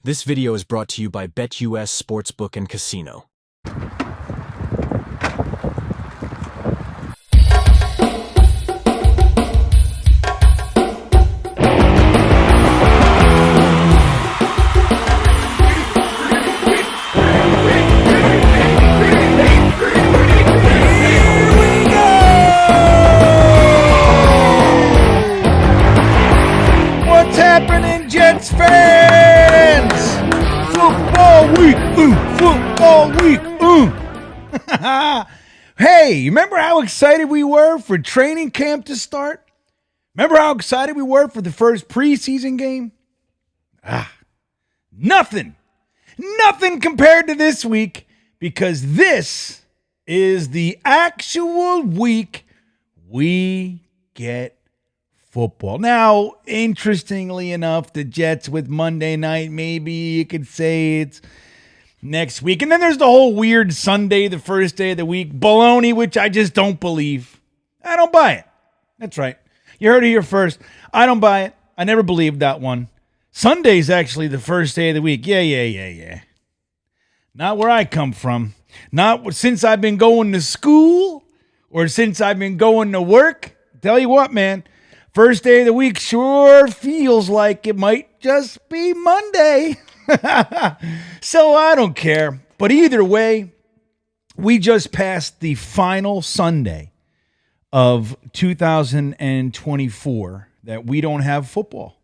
This video is brought to you by BetUS Sportsbook and Casino. What's happening, Jets fans? Football week, Hey, remember how excited we were for training camp to start? Remember how excited we were for the first preseason game? Nothing compared to this week, because this is the actual week we get football. Now, interestingly enough, the Jets with Monday night, maybe you could say it's next week. And then there's the whole weird Sunday, the first day of the week, baloney, which I just don't believe. I don't buy it. That's right. You heard it here first. I don't buy it. I never believed that one. Sunday's actually the first day of the week. Yeah. Not where I come from. Not since I've been going to school or since I've been going to work. Tell you what, man. First day of the week sure feels like it might just be Monday. So I don't care. But either way, we just passed the final Sunday of 2024 that we don't have football.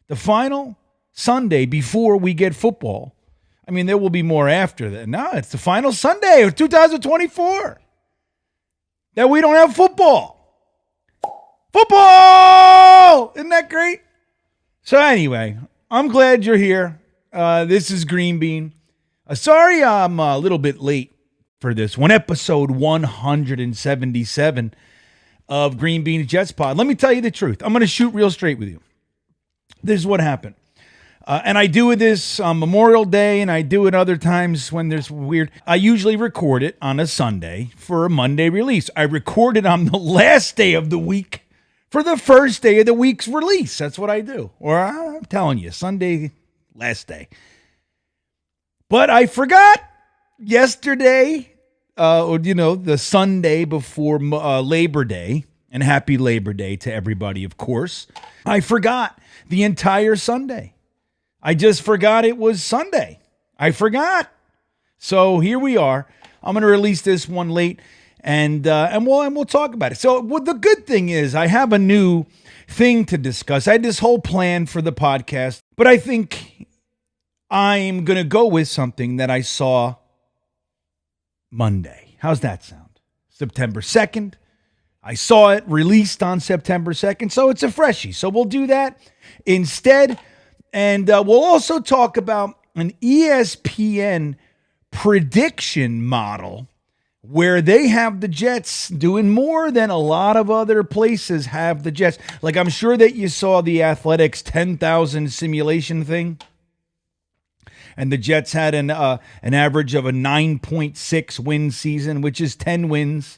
The final Sunday before we get football. I mean, there will be more after that. No, it's the final Sunday of 2024 that we don't have football. Football! Isn't that great? So anyway, I'm glad you're here. This is Green Bean. Sorry I'm a little bit late for this one. Episode 177 of Green Bean's Jets Pod. Let me tell you the truth. I'm going to shoot real straight with you. This is what happened. And I do this on Memorial Day, and I do it other times when there's weird. I usually record it on a Sunday for a Monday release. I record it on the last day of the week for the first day of the week's release. That's what I do. Or I'm telling you, Sunday, last day. But I forgot yesterday, the Sunday before Labor Day, and happy Labor Day to everybody, of course. I forgot the entire Sunday. I just forgot it was Sunday. I forgot. So here we are. I'm going to release this one late. And we'll talk about it. So the good thing is I have a new thing to discuss. I had this whole plan for the podcast, but I think I'm going to go with something that I saw Monday. How's that sound? September 2nd. I saw it released on September 2nd, so it's a freshie. So we'll do that instead. And we'll also talk about an ESPN prediction model where they have the Jets doing more than a lot of other places have the Jets. Like, I'm sure that you saw the Athletics 10,000 simulation thing. And the Jets had an average of a 9.6 win season, which is 10 wins.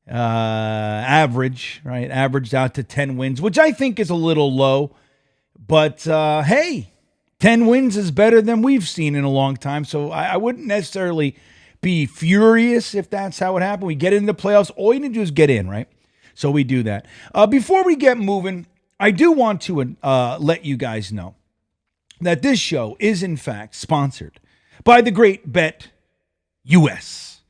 Average, right? Averaged out to 10 wins, which I think is a little low. But, hey, 10 wins is better than we've seen in a long time. So I wouldn't necessarily be furious if that's how it happened. We get into the playoffs. All you need to do is get in, right? So we do that. Before we get moving, I do want to let you guys know that this show is, in fact, sponsored by the great Bet US.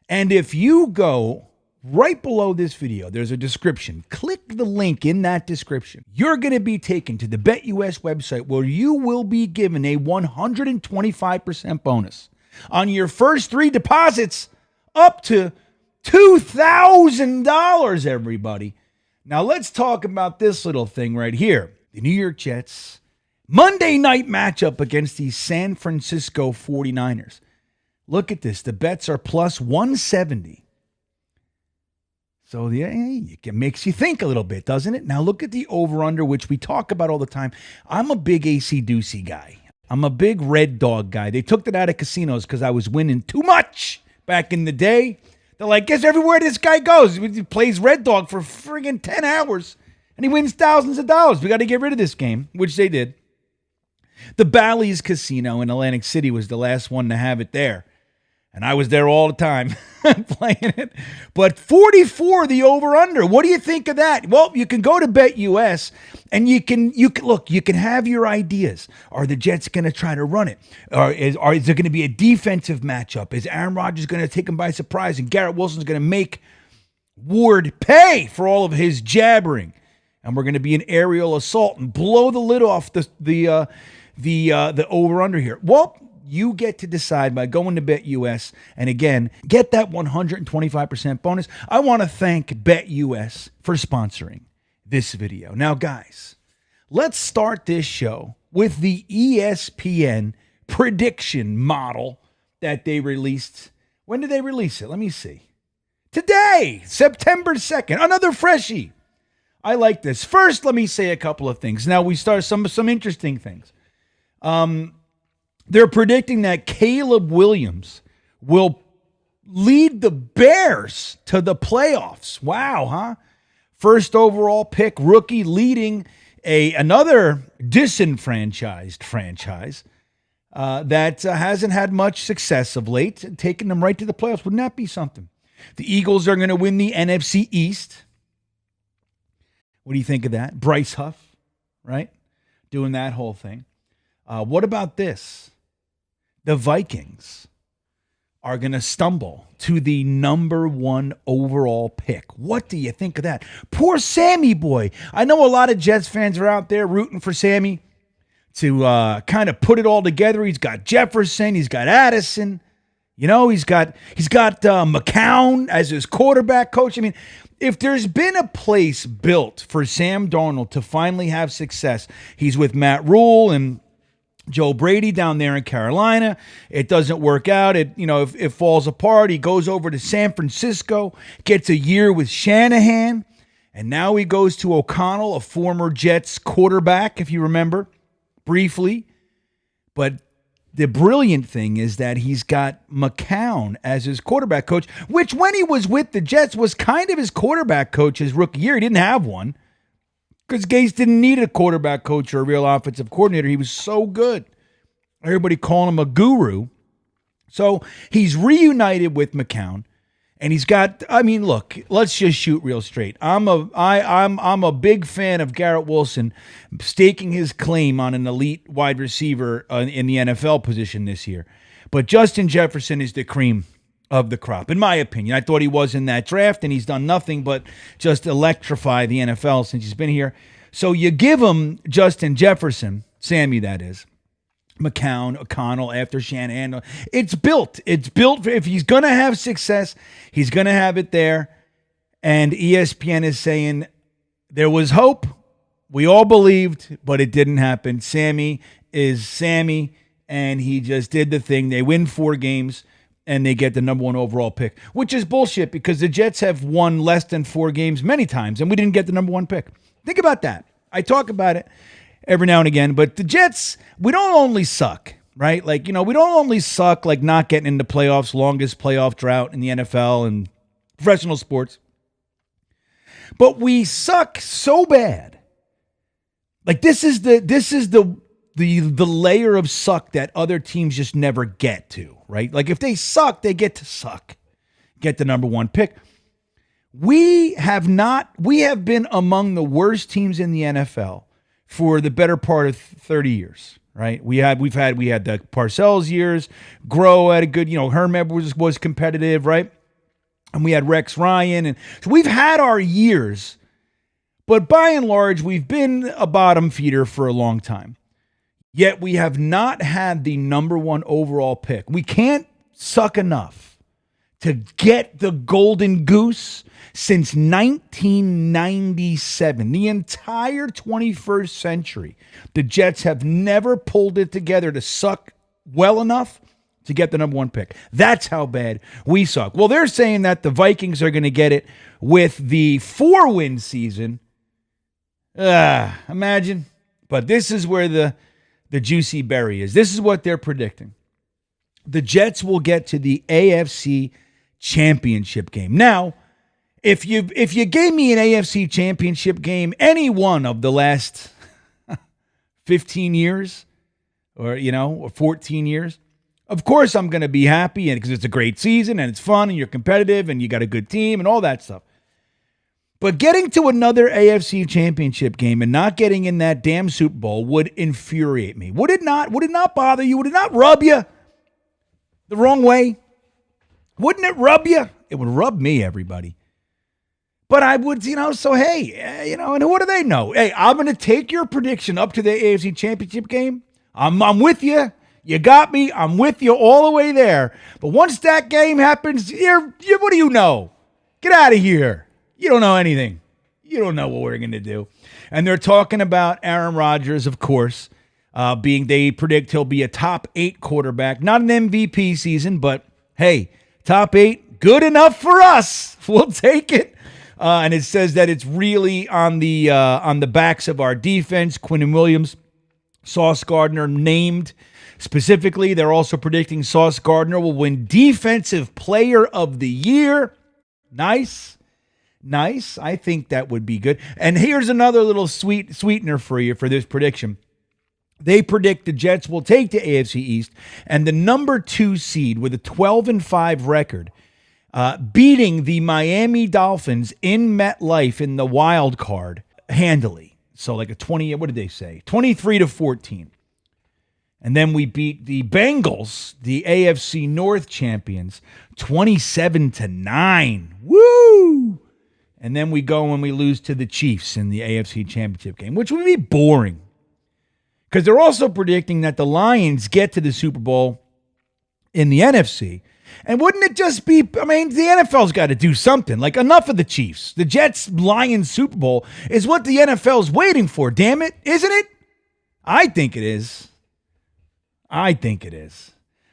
And if you go right below this video, there's a description. Click the link in that description. You're going to be taken to the Bet US website where you will be given a 125% bonus on your first 3 deposits up to $2,000, everybody. Now let's talk about this little thing right here. The New York Jets Monday night matchup against the San Francisco 49ers. Look at this. The bets are plus 170. So it makes you think a little bit, doesn't it? Now look at the over-under, which we talk about all the time. I'm a big AC-Deucey guy. I'm a big Red Dog guy. They took that out of casinos because I was winning too much back in the day. They're like, guess everywhere this guy goes, he plays Red Dog for friggin' 10 hours, and he wins thousands of dollars. We got to get rid of this game, which they did. The Bally's Casino in Atlantic City was the last one to have it there. And I was there all the time playing it. But 44, the over-under. What do you think of that? Well, you can go to BetUS and you can look, you can have your ideas. Are the Jets going to try to run it? Or is there going to be a defensive matchup? Is Aaron Rodgers going to take him by surprise and Garrett Wilson's going to make Ward pay for all of his jabbering? And we're going to be an aerial assault and blow the lid off the over-under here. Well, you get to decide by going to BetUS. And again, get that 125% bonus. I want to thank BetUS for sponsoring this video. Now, guys, let's start this show with the ESPN prediction model that they released. When did they release it? Let me see. Today, September 2nd. Another freshie. I like this. First, let me say a couple of things. Now, we start some interesting things. They're predicting that Caleb Williams will lead the Bears to the playoffs. Wow, huh? First overall pick, rookie, leading another disenfranchised franchise that hasn't had much success of late, taking them right to the playoffs. Wouldn't that be something? The Eagles are going to win the NFC East. What do you think of that? Bryce Huff, right? Doing that whole thing. What about this? The Vikings are going to stumble to the number 1 overall pick. What do you think of that? Poor Sammy boy. I know a lot of Jets fans are out there rooting for Sammy to kind of put it all together. He's got Jefferson. He's got Addison. You know, he's got McCown as his quarterback coach. I mean, if there's been a place built for Sam Darnold to finally have success, he's with Matt Rule and Joe Brady down there in Carolina. It doesn't work out. It falls apart. He goes over to San Francisco, gets a year with Shanahan, and now he goes to O'Connell, a former Jets quarterback, if you remember, briefly. But the brilliant thing is that he's got McCown as his quarterback coach, which when he was with the Jets was kind of his quarterback coach his rookie year. He didn't have one. Because Gase didn't need a quarterback coach or a real offensive coordinator. He was so good. Everybody calling him a guru. So he's reunited with McCown. And he's got, I mean, look, let's just shoot real straight. I'm a big fan of Garrett Wilson staking his claim on an elite wide receiver in the NFL position this year. But Justin Jefferson is the cream of the crop, in my opinion. I thought he was in that draft, and he's done nothing but just electrify the NFL since he's been here. So you give him Justin Jefferson, Sammy that is, McCown, O'Connell after Shanahan. It's built. It's built. If he's going to have success, he's going to have it there. And ESPN is saying there was hope. We all believed, but it didn't happen. Sammy is Sammy, and he just did the thing. They win 4 games. And they get the number 1 overall pick, which is bullshit because the Jets have won less than 4 games many times, and we didn't get the number 1 pick. Think about that. I talk about it every now and again, but the Jets, we don't only suck, right? Like, we don't only suck like not getting into playoffs, longest playoff drought in the NFL and professional sports, but we suck so bad. Like this is the layer of suck that other teams just never get to. Right? Like if they suck, they get to suck. Get the number 1 pick. We have been among the worst teams in the NFL for the better part of 30 years, right? We had the Parcells years, Groh had a good, Herm was competitive, right? And we had Rex Ryan, and so we've had our years, but by and large, we've been a bottom feeder for a long time. Yet we have not had the number 1 overall pick. We can't suck enough to get the golden goose since 1997. The entire 21st century, the Jets have never pulled it together to suck well enough to get the number 1 pick. That's how bad we suck. Well, they're saying that the Vikings are going to get it with the 4-win season. Imagine. But this is where the juicy berry is. This is what they're predicting. The Jets will get to the AFC Championship game. Now, if you gave me an AFC Championship game any one of the last 15 years, or 14 years. Of course, I'm going to be happy because it's a great season and it's fun and you're competitive and you got a good team and all that stuff. But getting to another AFC championship game and not getting in that damn Super Bowl would infuriate me. Would it not? Would it not bother you? Would it not rub you the wrong way? Wouldn't it rub you? It would rub me, everybody. But I would, so hey, and what do they know? Hey, I'm going to take your prediction up to the AFC championship game. I'm with you. You got me. I'm with you all the way there. But once that game happens, what do you know? Get out of here. You don't know anything. You don't know what we're going to do. And they're talking about Aaron Rodgers, of course, they predict he'll be a top 8 quarterback. Not an MVP season, but hey, top 8, good enough for us. We'll take it. And it says that it's really on the backs of our defense. Quinnen Williams, Sauce Gardner named specifically. They're also predicting Sauce Gardner will win Defensive Player of the Year. Nice. I think that would be good. And here's another little sweetener for you for this prediction. They predict the Jets will take the AFC East and the number 2 seed with a 12-5 record, beating the Miami Dolphins in MetLife in the wild card handily. So like a 20, what did they say? 23-14. And then we beat the Bengals, the AFC North champions, 27-9. Woo! And then we go and we lose to the Chiefs in the AFC Championship game, which would be boring. Because they're also predicting that the Lions get to the Super Bowl in the NFC. And wouldn't it just be, the NFL's got to do something. Like, enough of the Chiefs. The Jets-Lions Super Bowl is what the NFL's waiting for, damn it. Isn't it? I think it is.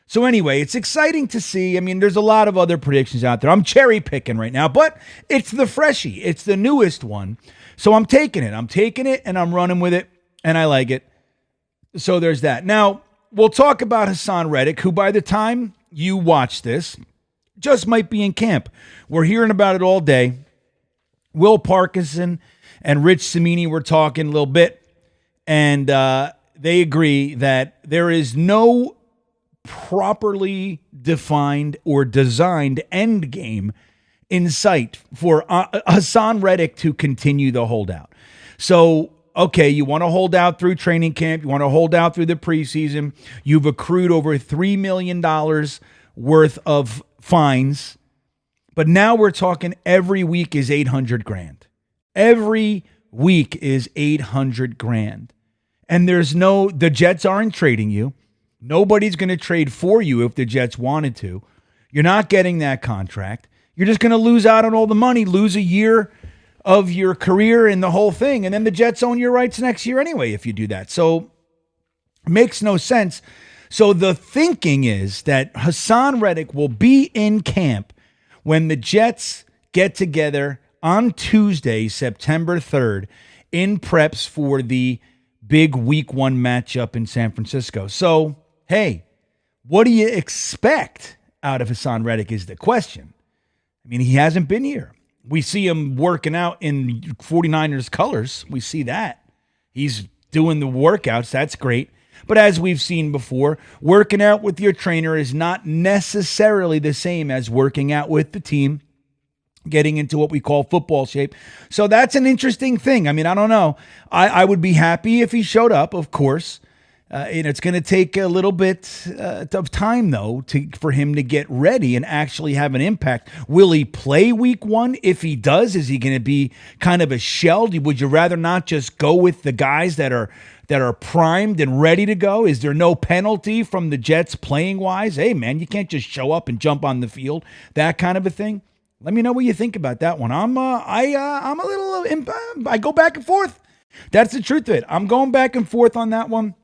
So anyway, it's exciting to see. There's a lot of other predictions out there. I'm cherry picking right now, but it's the freshie. It's the newest one. So I'm taking it. And I'm running with it, and I like it. So there's that. Now, we'll talk about Hassan Reddick, who by the time you watch this, just might be in camp. We're hearing about it all day. Will Parkinson and Rich Cimini were talking a little bit, and they agree that there is no properly defined or designed end game in sight for Hassan Reddick to continue the holdout. So, okay, you want to hold out through training camp. You want to hold out through the preseason. You've accrued over $3 million worth of fines. But now we're talking every week is $800,000. Every week is $800,000. And the Jets aren't trading you. Nobody's going to trade for you if the Jets wanted to. You're not getting that contract. You're just going to lose out on all the money, lose a year of your career and the whole thing. And then the Jets own your rights next year anyway if you do that. So it makes no sense. So the thinking is that Hassan Reddick will be in camp when the Jets get together on Tuesday, September 3rd, in preps for the big week 1 matchup in San Francisco. So, hey, what do you expect out of Hassan Reddick is the question. He hasn't been here. We see him working out in 49ers colors. We see that. He's doing the workouts. That's great. But as we've seen before, working out with your trainer is not necessarily the same as working out with the team, getting into what we call football shape. So that's an interesting thing. I don't know. I would be happy if he showed up, of course. It's going to take a little bit of time, though, for him to get ready and actually have an impact. Will he play week 1? If he does, is he going to be kind of a shell? Would you rather not just go with the guys that are primed and ready to go? Is there no penalty from the Jets playing-wise? Hey, man, you can't just show up and jump on the field. That kind of a thing. Let me know what you think about that one. I'm a little, I go back and forth. That's the truth of it. I'm going back and forth on that one.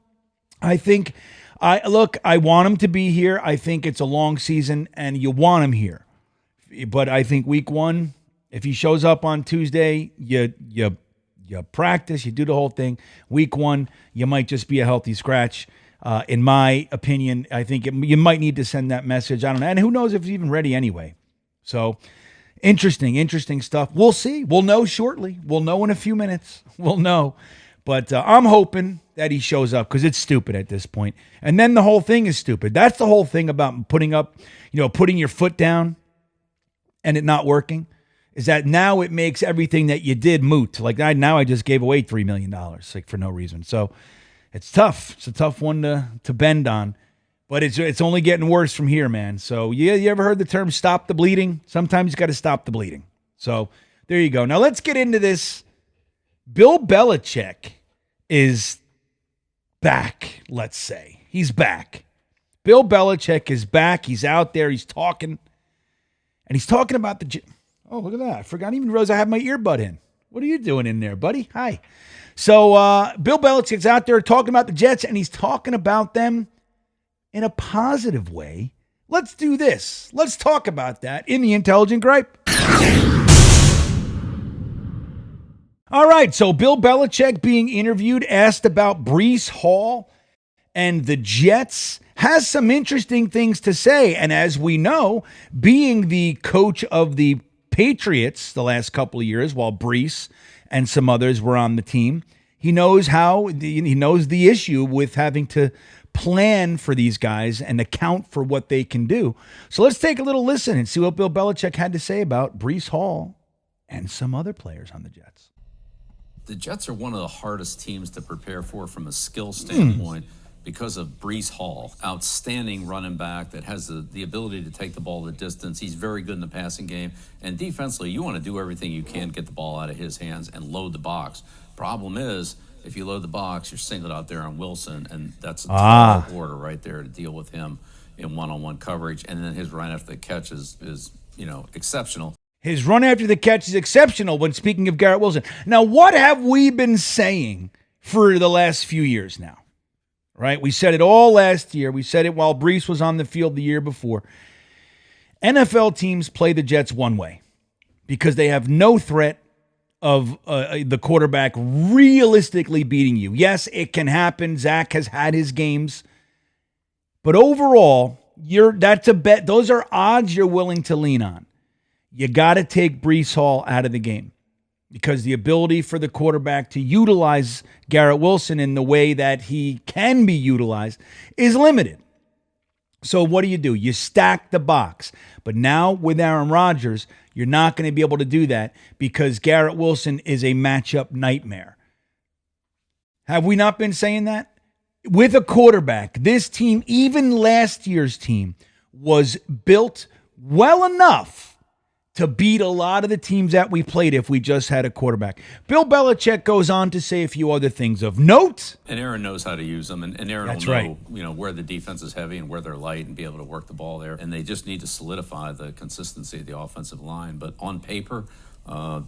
I think, I want him to be here. I think it's a long season, and you want him here. But I think week 1, if he shows up on Tuesday, you practice, you do the whole thing. Week 1, you might just be a healthy scratch. In my opinion, I think you might need to send that message. I don't know. And who knows if he's even ready anyway. So, interesting stuff. We'll see. We'll know shortly. We'll know in a few minutes. We'll know. But I'm hoping that he shows up because it's stupid at this point. And then the whole thing is stupid. That's the whole thing about putting your foot down and it not working, is that now it makes everything that you did moot. Like now I just gave away $3 million like for no reason. So it's tough. It's a tough one to bend on. But it's only getting worse from here, man. So yeah, you ever heard the term stop the bleeding? Sometimes you got to stop the bleeding. So there you go. Now let's get into this. Bill Belichick is back, let's say. He's back. Bill Belichick is back. He's out there. He's talking. And he's talking about the... Oh, look at that. I forgot even realize I have my earbud in. What are you doing in there, buddy? Hi. So Bill Belichick's out there talking about the Jets, and he's talking about them in a positive way. Let's do this. Let's talk about that in the Intelligent Gripe. All right, so Bill Belichick being interviewed, asked about Breece Hall and the Jets, has some interesting things to say. And as we know, being the coach of the Patriots the last couple of years, while Breece and some others were on the team, he knows the issue with having to plan for these guys and account for what they can do. So let's take a little listen and see what Bill Belichick had to say about Breece Hall and some other players on the Jets. The Jets are one of the hardest teams to prepare for from a skill standpoint because of Breece Hall, outstanding running back that has the ability to take the ball the distance. He's very good in the passing game. And defensively, you want to do everything you can to get the ball out of his hands and load the box. Problem is, if you load the box, you're singled out there on Wilson, and that's a tall order right there to deal with him in one-on-one coverage. And then his run after the catch is exceptional. His run after the catch is exceptional when speaking of Garrett Wilson. Now, what have we been saying for the last few years now? Right? We said it all last year. We said it while Breece was on the field the year before. NFL teams play the Jets one way because they have no threat of the quarterback realistically beating you. Yes, it can happen. Zach has had his games. But overall, that's a bet. Those are odds you're willing to lean on. You got to take Breece Hall out of the game because the ability for the quarterback to utilize Garrett Wilson in the way that he can be utilized is limited. So what do? You stack the box. But now with Aaron Rodgers, you're not going to be able to do that because Garrett Wilson is a matchup nightmare. Have we not been saying that? With a quarterback, this team, even last year's team, was built well enough to beat a lot of the teams that we played if we just had a quarterback. Bill Belichick goes on to say a few other things of note. And Aaron knows how to use them, and Aaron That's will right. know, where the defense is heavy and where they're light and be able to work the ball there. And they just need to solidify the consistency of the offensive line. But on paper, I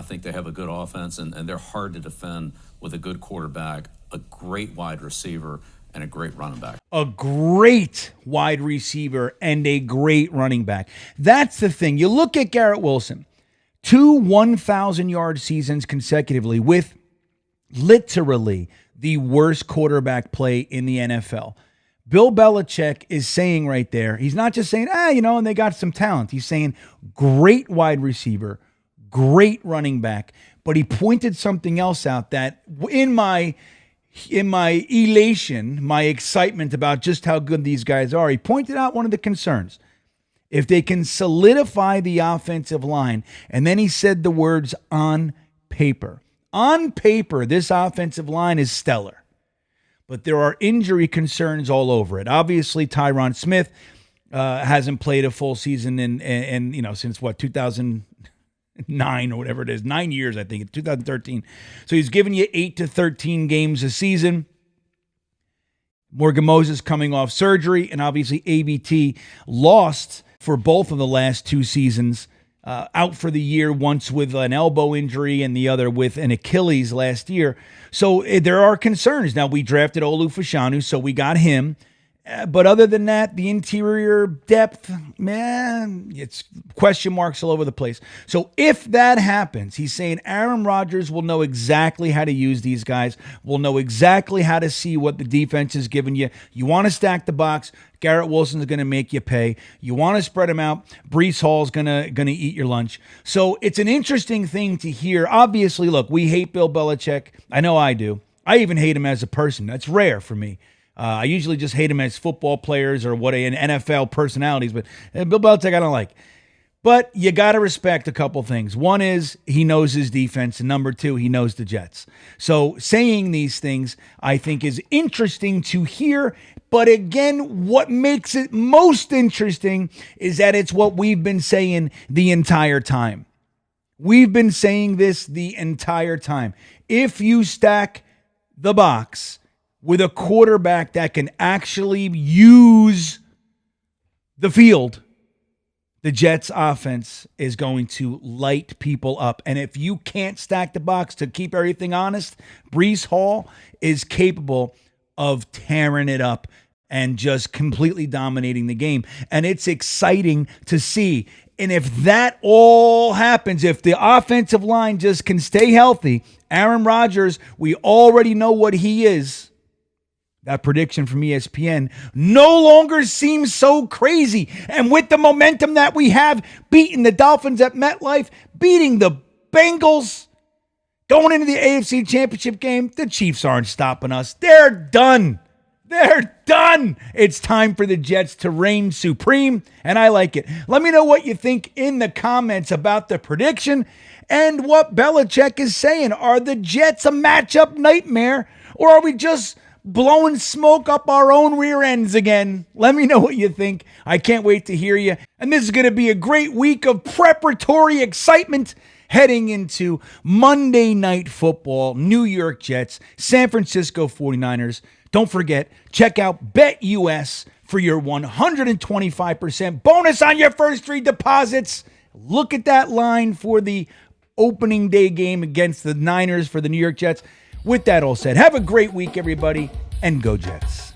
think they have a good offense, and they're hard to defend with a good quarterback, a great wide receiver, and a great running back. A great wide receiver and a great running back. That's the thing. You look at Garrett Wilson, 2 1,000-yard seasons consecutively with literally the worst quarterback play in the NFL. Bill Belichick is saying right there, he's not just saying, and they got some talent. He's saying great wide receiver, great running back. But he pointed something else out that in my elation, my excitement about just how good these guys are, he pointed out one of the concerns. If they can solidify the offensive line, and then he said the words on paper. On paper, this offensive line is stellar, but there are injury concerns all over it. Obviously, Tyron Smith hasn't played a full season since 2009 or whatever it is, 9 years, I think, 2013. So he's giving you 8 to 13 games a season. Morgan Moses coming off surgery, and obviously ABT lost for both of the last 2 seasons, out for the year, once with an elbow injury and the other with an Achilles last year. So there are concerns. Now, we drafted Olu Fashanu, so we got him. But other than that, the interior depth, man, it's question marks all over the place. So if that happens, he's saying Aaron Rodgers will know exactly how to use these guys, will know exactly how to see what the defense is giving you. You want to stack the box, Garrett Wilson's going to make you pay. You want to spread them out, Breece Hall's going to eat your lunch. So it's an interesting thing to hear. Obviously, look, we hate Bill Belichick. I know I do. I even hate him as a person. That's rare for me. I usually just hate him as football players or NFL personalities, but Bill Belichick I don't like. But you got to respect a couple things. One is he knows his defense, and number two, he knows the Jets. So saying these things, I think, is interesting to hear. But again, what makes it most interesting is that it's what we've been saying the entire time. We've been saying this the entire time. If you stack the box with a quarterback that can actually use the field, the Jets offense is going to light people up. And if you can't stack the box, to keep everything honest, Breece Hall is capable of tearing it up and just completely dominating the game. And it's exciting to see. And if that all happens, if the offensive line just can stay healthy, Aaron Rodgers, we already know what he is. That prediction from ESPN no longer seems so crazy. And with the momentum that we have, beating the Dolphins at MetLife, beating the Bengals, going into the AFC Championship game, the Chiefs aren't stopping us. They're done. They're done. It's time for the Jets to reign supreme, and I like it. Let me know what you think in the comments about the prediction and what Belichick is saying. Are the Jets a matchup nightmare, or are we just blowing smoke up our own rear ends again? Let me know what you think. I can't wait to hear you. And this is going to be a great week of preparatory excitement heading into Monday Night Football, New York Jets, San Francisco 49ers. Don't forget, check out BetUS for your 125% bonus on your first 3 deposits. Look at that line for the opening day game against the Niners for the New York Jets. With that all said, have a great week, everybody, and go Jets.